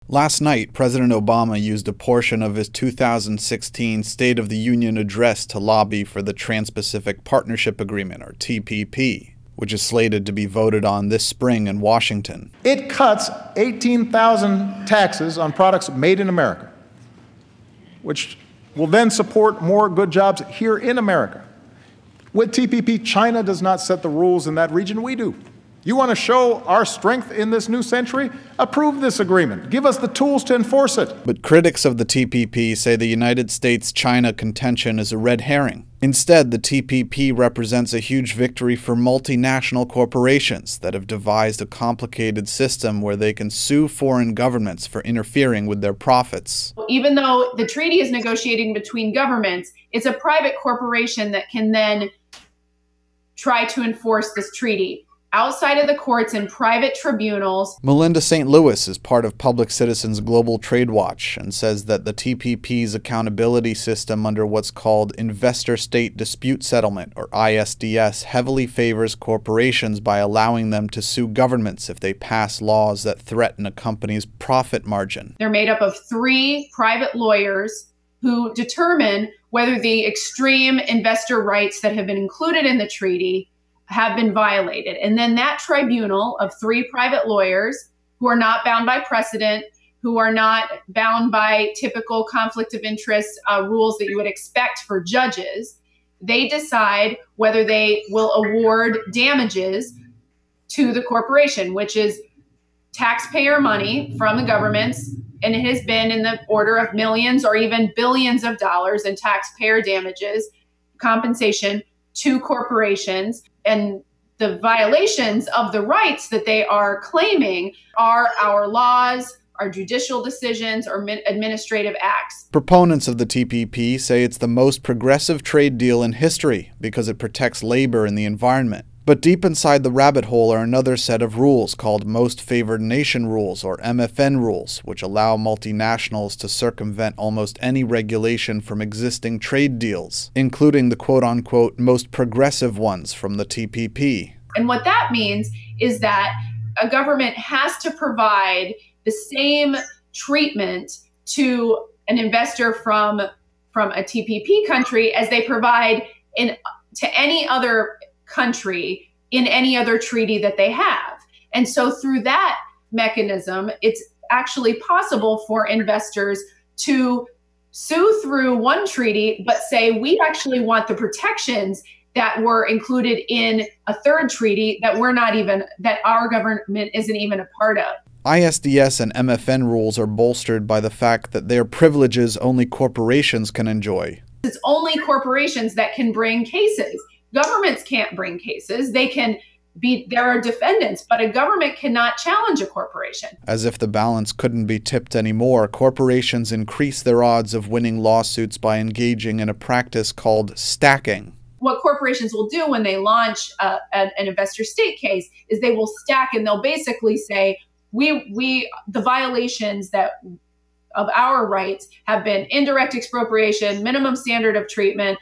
Last night, President Obama used a portion of his 2016 State of the Union address to lobby for the Trans-Pacific Partnership Agreement, or TPP, which is slated to be voted on this spring in Washington. It cuts 18,000 taxes on products made in America, which will then support more good jobs here in America. With TPP, China does not set the rules in that region, we do. You want to show our strength in this new century? Approve this agreement. Give us the tools to enforce it. But critics of the TPP say the United States-China contention is a red herring. Instead, the TPP represents a huge victory for multinational corporations that have devised a complicated system where they can sue foreign governments for interfering with their profits. Even though the treaty is negotiating between governments, it's a private corporation that can then try to enforce this treaty outside of the courts in private tribunals. Melinda St. Louis is part of Public Citizens Global Trade Watch and says that the TPP's accountability system under what's called Investor-State Dispute Settlement, or ISDS, heavily favors corporations by allowing them to sue governments if they pass laws that threaten a company's profit margin. They're made up of 3 private lawyers who determine whether the extreme investor rights that have been included in the treaty have been violated. And then that tribunal of 3 private lawyers who are not bound by precedent, who are not bound by typical conflict of interest rules that you would expect for judges, they decide whether they will award damages to the corporation, which is taxpayer money from the governments. And it has been in the order of millions or even billions of dollars in taxpayer damages, compensation to corporations. And the violations of the rights that they are claiming are our laws, our judicial decisions, or administrative acts. Proponents of the TPP say it's the most progressive trade deal in history because it protects labor and the environment. But deep inside the rabbit hole are another set of rules called Most Favored Nation rules, or MFN rules, which allow multinationals to circumvent almost any regulation from existing trade deals, including the quote-unquote most progressive ones from the TPP. And what that means is that a government has to provide the same treatment to an investor from a TPP country as they provide to any other country in any other treaty that they have. And so through that mechanism, it's actually possible for investors to sue through one treaty, but say, we actually want the protections that were included in a third treaty that that our government isn't even a part of. ISDS and MFN rules are bolstered by the fact that they are privileges only corporations can enjoy. It's only corporations that can bring cases. Governments can't bring cases. There are defendants, but a government cannot challenge a corporation. As if the balance couldn't be tipped anymore, corporations increase their odds of winning lawsuits by engaging in a practice called stacking. What corporations will do when they launch an investor-state case is they will stack, and they'll basically say, the violations of our rights have been indirect expropriation, minimum standard of treatment,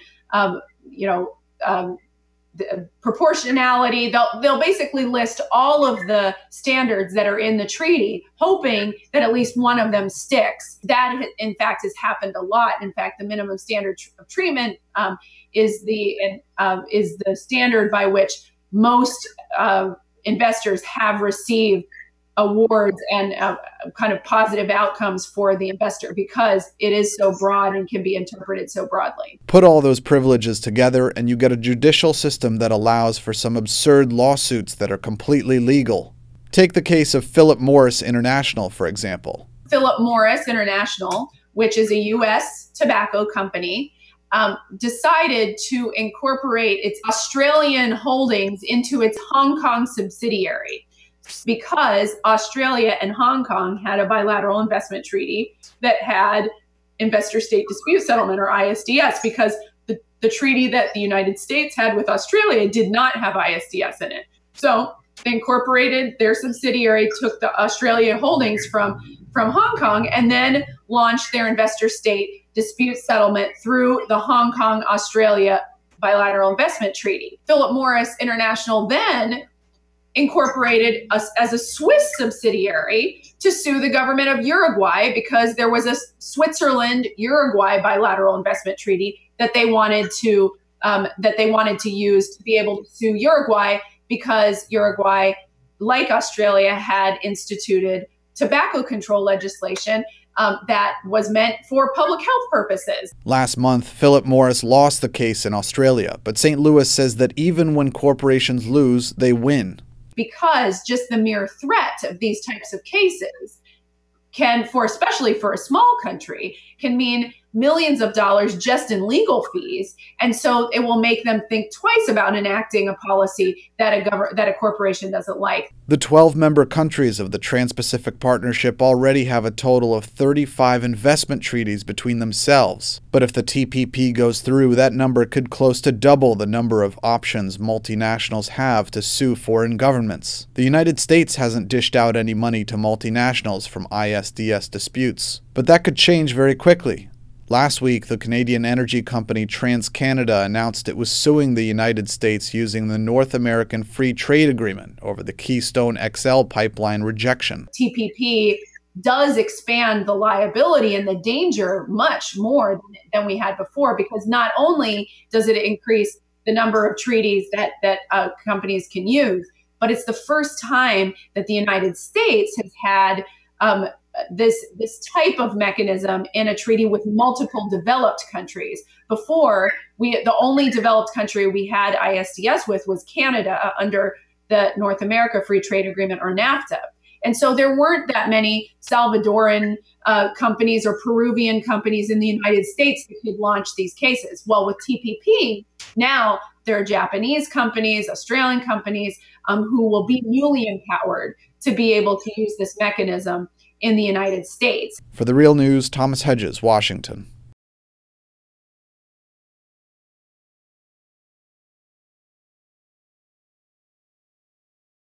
proportionality. They'll basically list all of the standards that are in the treaty, hoping that at least one of them sticks. That, in fact, has happened a lot. In fact, the minimum standard of treatment is the standard by which most investors have received awards and kind of positive outcomes for the investor, because it is so broad and can be interpreted so broadly. Put all those privileges together and you get a judicial system that allows for some absurd lawsuits that are completely legal. Take the case of Philip Morris International, for example. Philip Morris International, which is a U.S. tobacco company, decided to incorporate its Australian holdings into its Hong Kong subsidiary, because Australia and Hong Kong had a bilateral investment treaty that had investor-state dispute settlement, or ISDS, because the treaty that the United States had with Australia did not have ISDS in it. So they incorporated their subsidiary, took the Australia holdings from Hong Kong, and then launched their investor-state dispute settlement through the Hong Kong-Australia bilateral investment treaty. Philip Morris International then incorporated us as a Swiss subsidiary to sue the government of Uruguay because there was a Switzerland-Uruguay bilateral investment treaty that they wanted to use to be able to sue Uruguay because Uruguay, like Australia, had instituted tobacco control legislation that was meant for public health purposes. Last month, Philip Morris lost the case in Australia, but St. Louis says that even when corporations lose, they win. Because just the mere threat of these types of cases can, especially for a small country, can mean millions of dollars just in legal fees. And so it will make them think twice about enacting a policy that a corporation doesn't like. The 12 member countries of the Trans-Pacific Partnership already have a total of 35 investment treaties between themselves. But if the TPP goes through, that number could close to double the number of options multinationals have to sue foreign governments. The United States hasn't dished out any money to multinationals from ISDS disputes, but that could change very quickly. Last week, the Canadian energy company TransCanada announced it was suing the United States using the North American Free Trade Agreement over the Keystone XL pipeline rejection. TPP does expand the liability and the danger much more than we had before, because not only does it increase the number of treaties that companies can use, but it's the first time that the United States has had this type of mechanism in a treaty with multiple developed countries. Before, the only developed country we had ISDS with was Canada under the North America Free Trade Agreement, or NAFTA. And so there weren't that many Salvadoran companies or Peruvian companies in the United States that could launch these cases. Well, with TPP, now there are Japanese companies, Australian companies who will be newly empowered to be able to use this mechanism in the United States. For The Real News, Thomas Hedges, Washington.